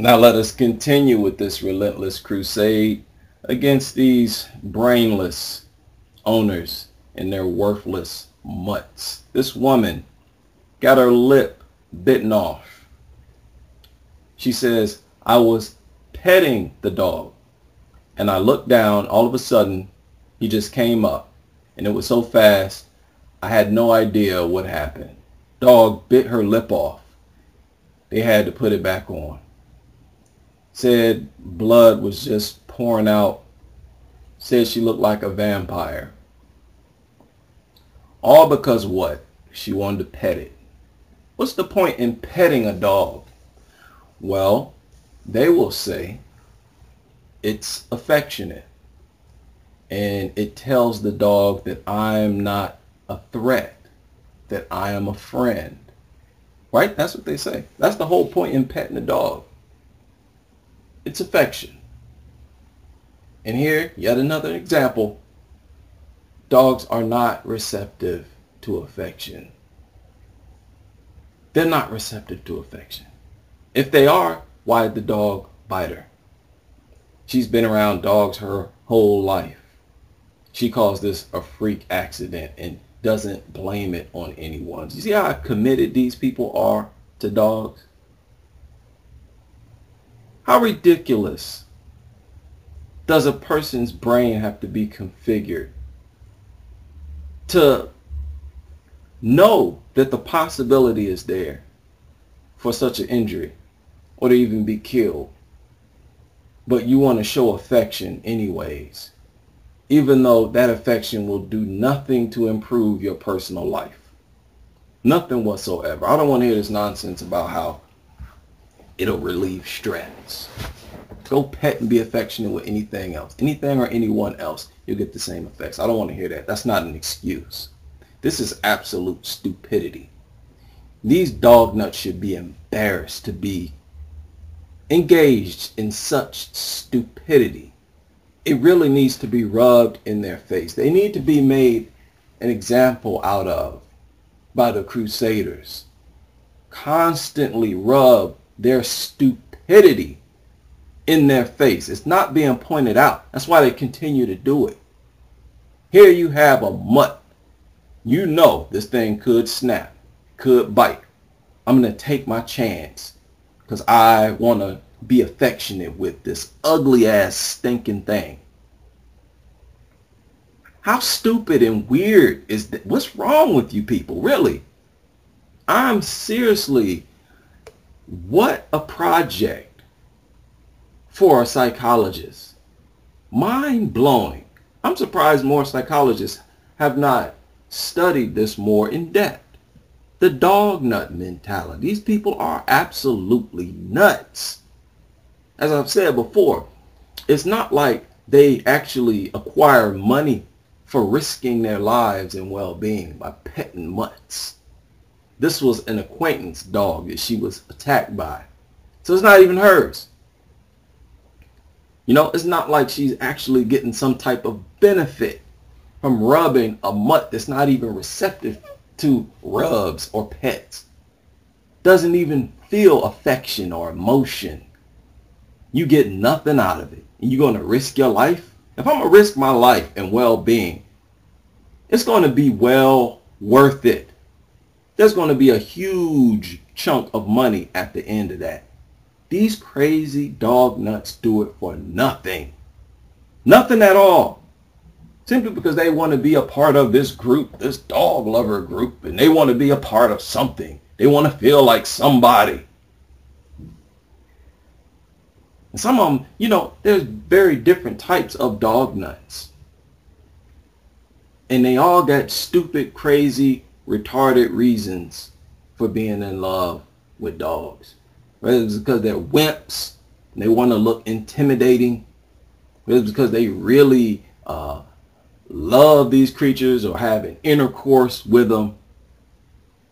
Now let us continue with this relentless crusade against these brainless owners and their worthless mutts. This woman got her lip bitten off. She says, I was petting the dog and I looked down. All of a sudden, he just came up and it was so fast, I had no idea what happened. Dog bit her lip off. They had to put it back on. Said blood was just pouring out. Said she looked like a vampire. All because what? She wanted to pet it. What's the point in petting a dog? Well, they will say it's affectionate. And it tells the dog that I am not a threat, that I am a friend. Right? That's what they say. That's the whole point in petting a dog. It's affection. And here, yet another example. Dogs are not receptive to affection. They're not receptive to affection. If they are, why did the dog bite her? She's been around dogs her whole life. She calls this a freak accident and doesn't blame it on anyone. You see how committed these people are to dogs? How ridiculous does a person's brain have to be configured to know that the possibility is there for such an injury or to even be killed, but you want to show affection anyways, even though that affection will do nothing to improve your personal life? Nothing whatsoever. I don't want to hear this nonsense about how it'll relieve stress. Go pet and be affectionate with anything else. Anything or anyone else, you'll get the same effects. I don't want to hear that. That's not an excuse. This is absolute stupidity. These dog nuts should be embarrassed to be engaged in such stupidity. It really needs to be rubbed in their face. They need to be made an example out of by the crusaders. Constantly rub their stupidity in their face. It's not being pointed out. That's why they continue to do it. Here you have a mutt. You know this thing could snap, could bite. I'm going to take my chance because I want to be affectionate with this ugly ass stinking thing. How stupid and weird is that? What's wrong with you people? Really? I'm seriously, what a project for a psychologist. Mind blowing. I'm surprised more psychologists have not studied this more in depth. The dog nut mentality. These people are absolutely nuts. As I've said before, it's not like they actually acquire money for risking their lives and well-being by petting mutts. This was an acquaintance dog that she was attacked by. So it's not even hers. You know, it's not like she's actually getting some type of benefit from rubbing a mutt that's not even receptive to rubs or pets. Doesn't even feel affection or emotion. You get nothing out of it. And you're going to risk your life? If I'm going to risk my life and well-being, it's going to be well worth it. There's going to be a huge chunk of money at the end of that. These crazy dog nuts do it for nothing. Nothing at all. Simply because they want to be a part of this group, this dog lover group, and they want to be a part of something. They want to feel like somebody. And some of them, you know, there's very different types of dog nuts. And they all got stupid, crazy, retarded reasons for being in love with dogs. Whether it's because they're wimps, and they want to look intimidating, whether it's because they really love these creatures or have an intercourse with them.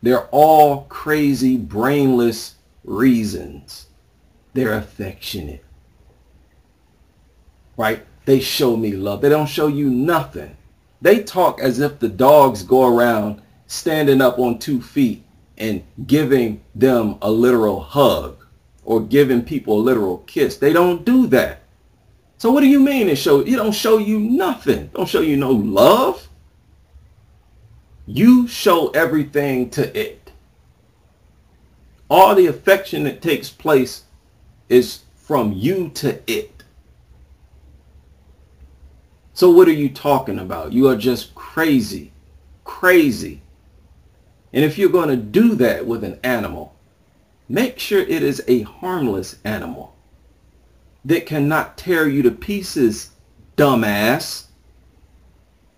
They're all crazy, brainless reasons. They're affectionate. Right? They show me love. They don't show you nothing. They talk as if the dogs go around standing up on 2 feet and giving them a literal hug. or giving people a literal kiss. They don't do that. So what do you mean it don't show you nothing? Don't show you no love? You show everything to it. All the affection that takes place is from you to it. So what are you talking about? You are just crazy. Crazy. And if you're going to do that with an animal, make sure it is a harmless animal that cannot tear you to pieces, dumbass.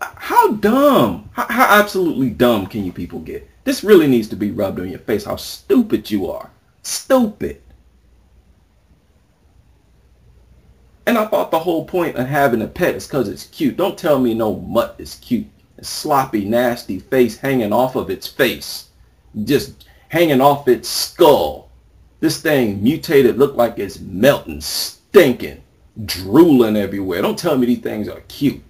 How dumb, how absolutely dumb can you people get? This really needs to be rubbed on your face, how stupid you are. Stupid. And I thought the whole point of having a pet is because it's cute. Don't tell me no mutt is cute. A sloppy, nasty face hanging off of its face. Just hanging off its skull. This thing mutated, look like it's melting, stinking, drooling everywhere. Don't tell me these things are cute.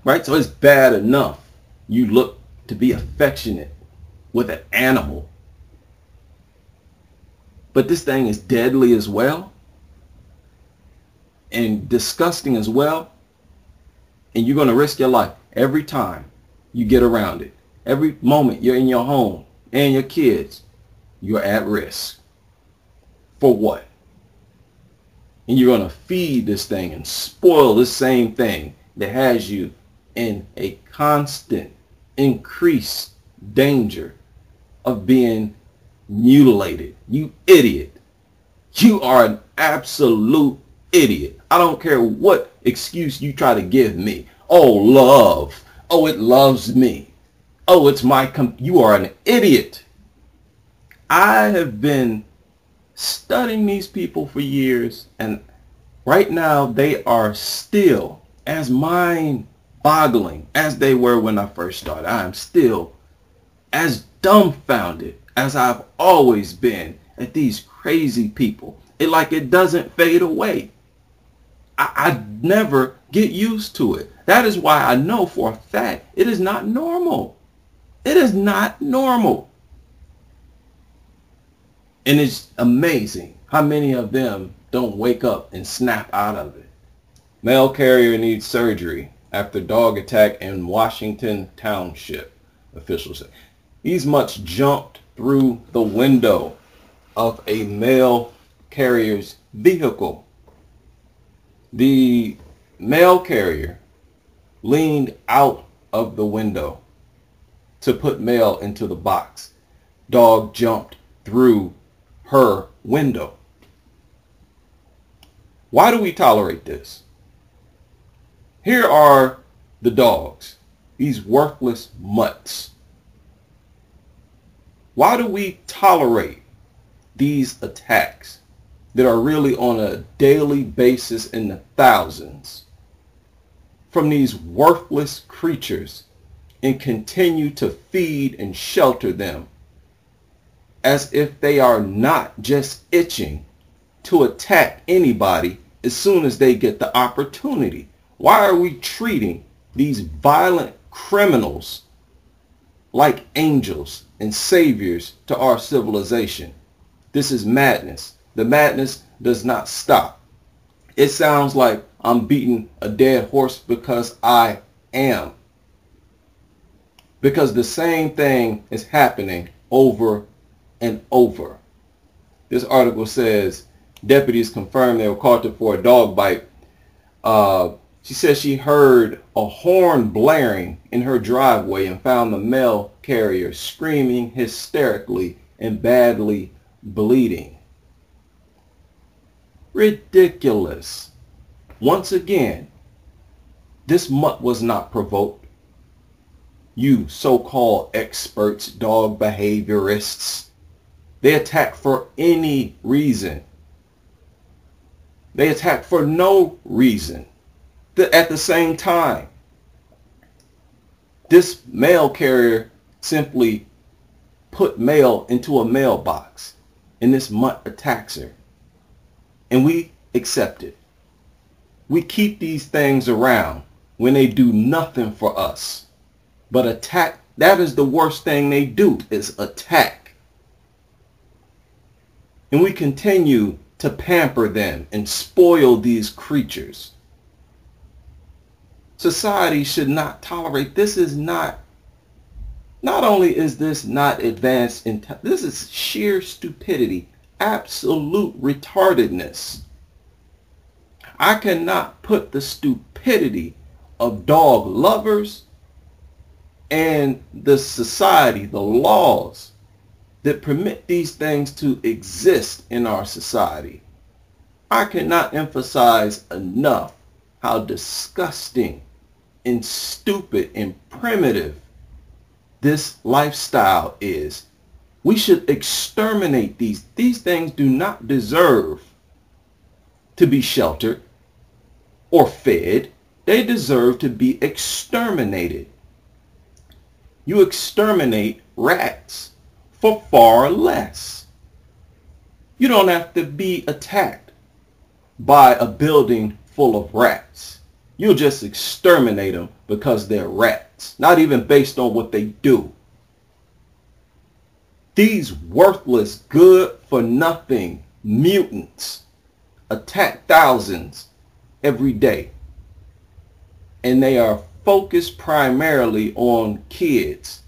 Right? So it's bad enough you look to be affectionate with an animal. But this thing is deadly as well. And disgusting as well. And you're going to risk your life every time you get around it. Every moment you're in your home and your kids, you're at risk. For what? And you're going to feed this thing and spoil this same thing that has you in a constant increased danger of being mutilated. You idiot. You are an absolute idiot. I don't care what excuse you try to give me. Oh, love. Oh, it loves me. Oh, it's you are an idiot. I have been studying these people for years, and right now they are still as mind-boggling as they were when I first started. I am still as dumbfounded as I've always been at these crazy people. It doesn't fade away. I never get used to it. That is why I know for a fact it is not normal. It is not normal. And it's amazing how many of them don't wake up and snap out of it. Mail carrier needs surgery after dog attack in Washington Township, officials say. These mutts jumped through the window of a mail carrier's vehicle. The mail carrier leaned out of the window to put mail into the box. Dog jumped through her window. Why do we tolerate this? Here are the dogs, these worthless mutts. Why do we tolerate these attacks that are really on a daily basis in the thousands from these worthless creatures and continue to feed and shelter them as if they are not just itching to attack anybody as soon as they get the opportunity? Why are we treating these violent criminals like angels and saviors to our civilization? This is madness. The madness does not stop. It sounds like I'm beating a dead horse because I am. Because the same thing is happening over and over. This article says deputies confirmed they were caught for a dog bite. She says she heard a horn blaring in her driveway and found the mail carrier screaming hysterically and badly bleeding. Ridiculous. Once again, this mutt was not provoked. You so-called experts, dog behaviorists, they attack for any reason. They attack for no reason. At the same time, this mail carrier simply put mail into a mailbox, and this mutt attacks her. And we accept it. We keep these things around when they do nothing for us. But attack, that is the worst thing they do, is attack. And we continue to pamper them and spoil these creatures. Society should not tolerate. This is not only is this not advanced, this is sheer stupidity, absolute retardedness. I cannot put the stupidity of dog lovers and the society, the laws that permit these things to exist in our society. I cannot emphasize enough how disgusting and stupid and primitive this lifestyle is. We should exterminate these. These things do not deserve to be sheltered or fed. They deserve to be exterminated. You exterminate rats for far less. You don't have to be attacked by a building full of rats. You'll just exterminate them because they're rats, not even based on what they do. These worthless, good-for-nothing mutants attack thousands every day. And they are focused primarily on kids.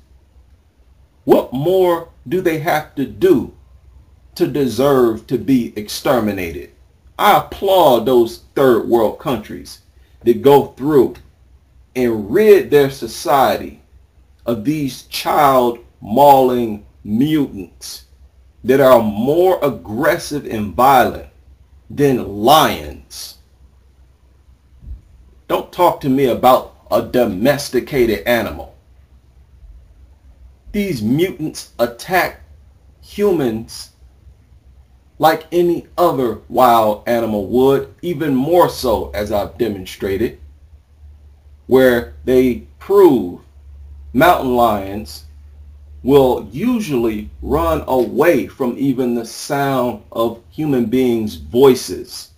What more do they have to do to deserve to be exterminated? I applaud those third world countries that go through and rid their society of these child mauling mutants that are more aggressive and violent than lions. Don't talk to me about a domesticated animal. These mutants attack humans like any other wild animal would, even more so, as I've demonstrated, where they prove mountain lions will usually run away from even the sound of human beings' voices.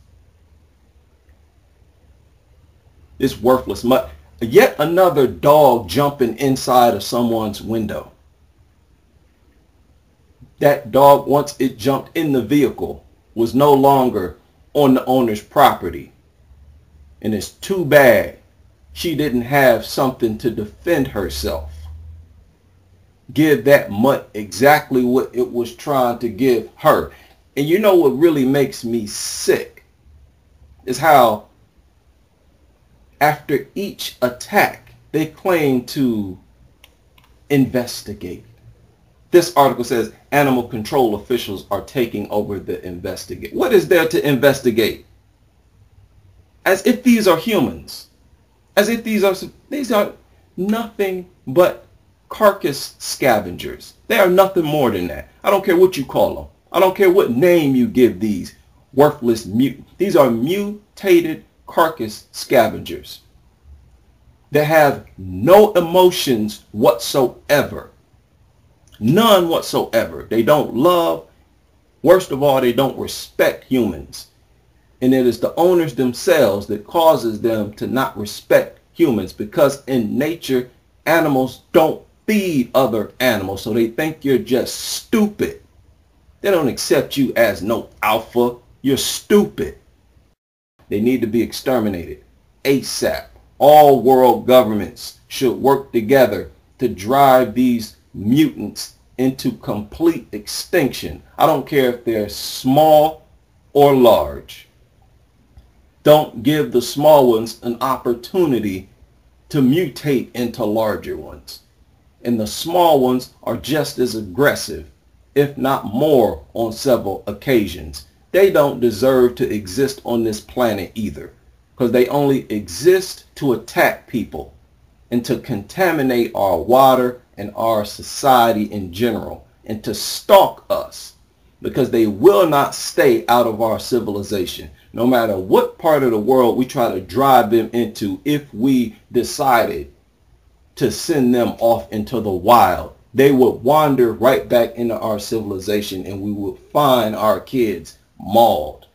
It's worthless. Yet another dog jumping inside of someone's window. That dog, once it jumped in the vehicle, was no longer on the owner's property. And it's too bad she didn't have something to defend herself. Give that mutt exactly what it was trying to give her. And you know what really makes me sick is how after each attack, they claim to investigate. This article says animal control officials are taking over the investigate. What is there to investigate? As if these are humans. As if these are nothing but carcass scavengers. They are nothing more than that. I don't care what you call them. I don't care what name you give these worthless mutants. These are mutated carcass scavengers that have no emotions whatsoever. None whatsoever. They don't love. Worst of all, they don't respect humans. And it is the owners themselves that causes them to not respect humans, because in nature, animals don't feed other animals. So they think you're just stupid. They don't accept you as no alpha. You're stupid. They need to be exterminated ASAP. All world governments should work together to drive these mutants into complete extinction. I don't care if they're small or large. Don't give the small ones an opportunity to mutate into larger ones. And the small ones are just as aggressive, if not more, on several occasions. They don't deserve to exist on this planet either, because they only exist to attack people and to contaminate our water and our society in general, and to stalk us, because they will not stay out of our civilization. No matter what part of the world we try to drive them into, if we decided to send them off into the wild, they would wander right back into our civilization, and we would find our kids mauled.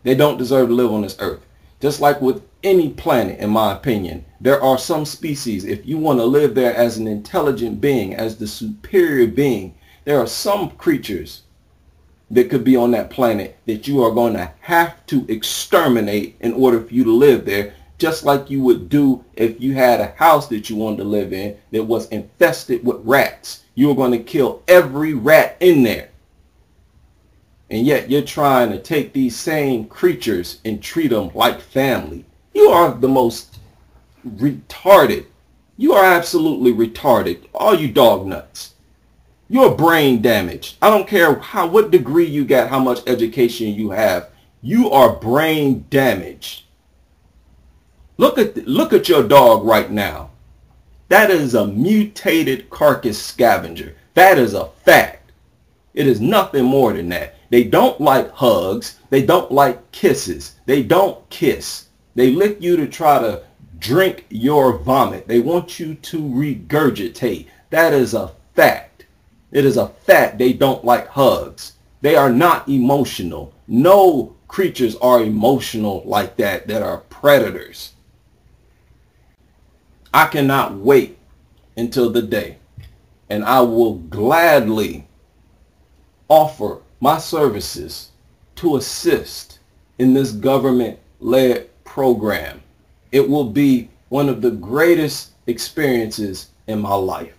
They don't deserve to live on this earth. Just like with any planet, in my opinion, there are some species, if you want to live there as an intelligent being, as the superior being, There are some creatures that could be on that planet that you are going to have to exterminate in order for you to live there, just like you would do if you had a house that you wanted to live in that was infested with rats. You are going to kill every rat in there. And yet you're trying to take these same creatures and treat them like family. You are the most retarded. You are absolutely retarded. All you dog nuts. You're brain damaged. I don't care what degree you got, how much education you have. You are brain damaged. Look at your dog right now. That is a mutated carcass scavenger. That is a fact. It is nothing more than that. They don't like hugs. They don't like kisses. They don't kiss. They lick you to try to drink your vomit. They want you to regurgitate. That is a fact. It is a fact they don't like hugs. They are not emotional. No creatures are emotional like that are predators. I cannot wait until the day, and I will gladly offer my services to assist in this government-led program. It will be one of the greatest experiences in my life.